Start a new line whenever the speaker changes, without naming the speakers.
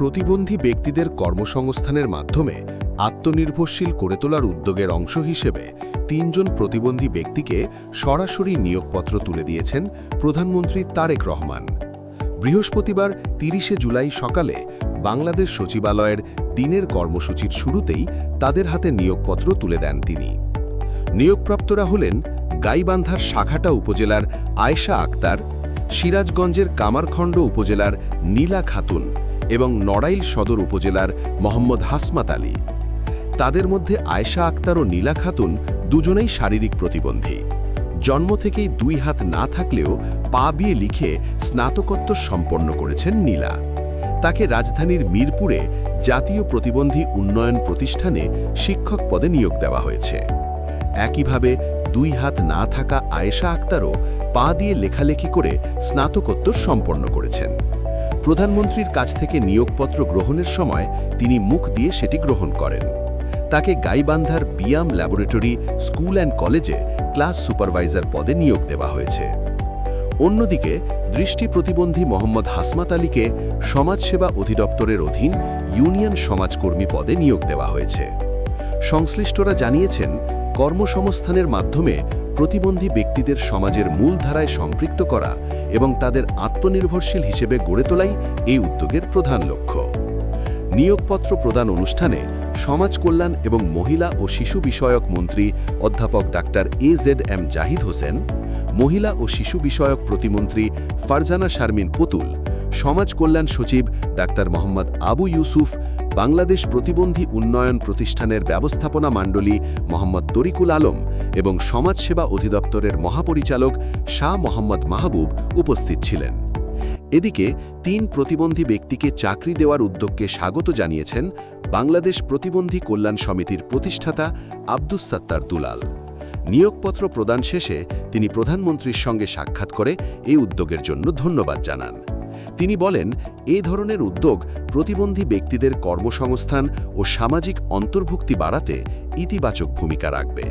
প্রতিবন্ধী ব্যক্তিদের কর্মসংস্থানের মাধ্যমে আত্মনির্ভরশীল করে তোলার উদ্যোগের অংশ হিসেবে ৩ জন প্রতিবন্ধী ব্যক্তিকে সরাসরি নিয়োগপত্র তুলে দিয়েছেন প্রধানমন্ত্রী তারেক রহমান। বৃহস্পতিবার ৩০শে জুলাই সকালে বাংলাদেশ সচিবালয়ের দিনের কর্মসূচির শুরুতেই তাদের হাতে নিয়োগপত্র তুলে দেন তিনি। নিয়োগপ্রাপ্তরা হলেন গাইবান্ধার শাখাটা উপজেলার আয়েশা আক্তার, সিরাজগঞ্জের কামারখণ্ড উপজেলার নীলা খাতুন এবং নড়াইল সদর উপজেলার মোহাম্মদ হাসমাত আলী। তাদের মধ্যে আয়েশা আক্তার ও নীলা খাতুন দুজনেই শারীরিক প্রতিবন্ধী। জন্ম থেকেই 2 হাত না থাকলেও পা বিয়ে লিখে স্নাতকোত্তর সম্পন্ন করেছেন নীলা। তাকে রাজধানীর মিরপুরে জাতীয় প্রতিবন্ধী উন্নয়ন প্রতিষ্ঠানে শিক্ষক পদে নিয়োগ দেওয়া হয়েছে। একইভাবে 2 হাত না থাকা আয়েশা আক্তারও পা দিয়ে লেখালেখি করে স্নাতকোত্তর সম্পন্ন করেছেন। প্রধানমন্ত্রীর কাছ থেকে নিয়োগপত্র গ্রহণের সময় তিনি মুখ দিয়ে সেটি গ্রহণ করেন। তাকে গাইবান্ধার বিয়াম ল্যাবরেটরি স্কুল অ্যান্ড কলেজে ক্লাস সুপারভাইজার পদে নিয়োগ দেওয়া হয়েছে। অন্যদিকে দৃষ্টি প্রতিবন্ধী মোহাম্মদ হাসমাত আলীকে সমাজসেবা অধিদপ্তরের অধীন ইউনিয়ন সমাজকর্মী পদে নিয়োগ দেওয়া হয়েছে। সংশ্লিষ্টরা জানিয়েছেন, কর্মসংস্থানের মাধ্যমে প্রতিবন্ধী ব্যক্তিদের সমাজের মূলধারায় সম্পৃক্ত করা এবং তাদের আত্মনির্ভরশীল হিসেবে গড়ে তোলাই এই উদ্যোগের প্রধান লক্ষ্য। নিয়োগপত্র প্রদান অনুষ্ঠানে সমাজ কল্যাণ এবং মহিলা ও শিশু বিষয়ক মন্ত্রী অধ্যাপক ডাক্তার AZM জাহিদ হোসেন, মহিলা ও শিশু বিষয়ক প্রতিমন্ত্রী ফারজানা শারমিন পুতুল, সমাজ কল্যাণ সচিব ডাক্তার মোহাম্মদ আবু ইউসুফ, বাংলাদেশ প্রতিবন্ধী উন্নয়ন প্রতিষ্ঠানের ব্যবস্থাপনা মণ্ডলী মোহাম্মদ তরিকুল আলম এবং সমাজসেবা অধিদপ্তরের মহাপরিচালক শাহ মোহাম্মদ মাহবুব উপস্থিত ছিলেন। এদিকে 3 প্রতিবন্ধী ব্যক্তিকে চাকরি দেওয়ার উদ্যোগকে স্বাগত জানিয়েছেন বাংলাদেশ প্রতিবন্ধী কল্যাণ সমিতির প্রতিষ্ঠাতা আব্দুস সাত্তার দুলাল। নিয়োগপত্র প্রদান শেষে তিনি প্রধানমন্ত্রীর সঙ্গে সাক্ষাৎ করে এই উদ্যোগের জন্য ধন্যবাদ জানান। তিনি বলেন, এই ধরনের উদ্যোগ প্রতিবন্ধী ব্যক্তিদের কর্মসংস্থান ও সামাজিক অন্তর্ভুক্তি বাড়াতে ইতিবাচক ভূমিকা রাখবে।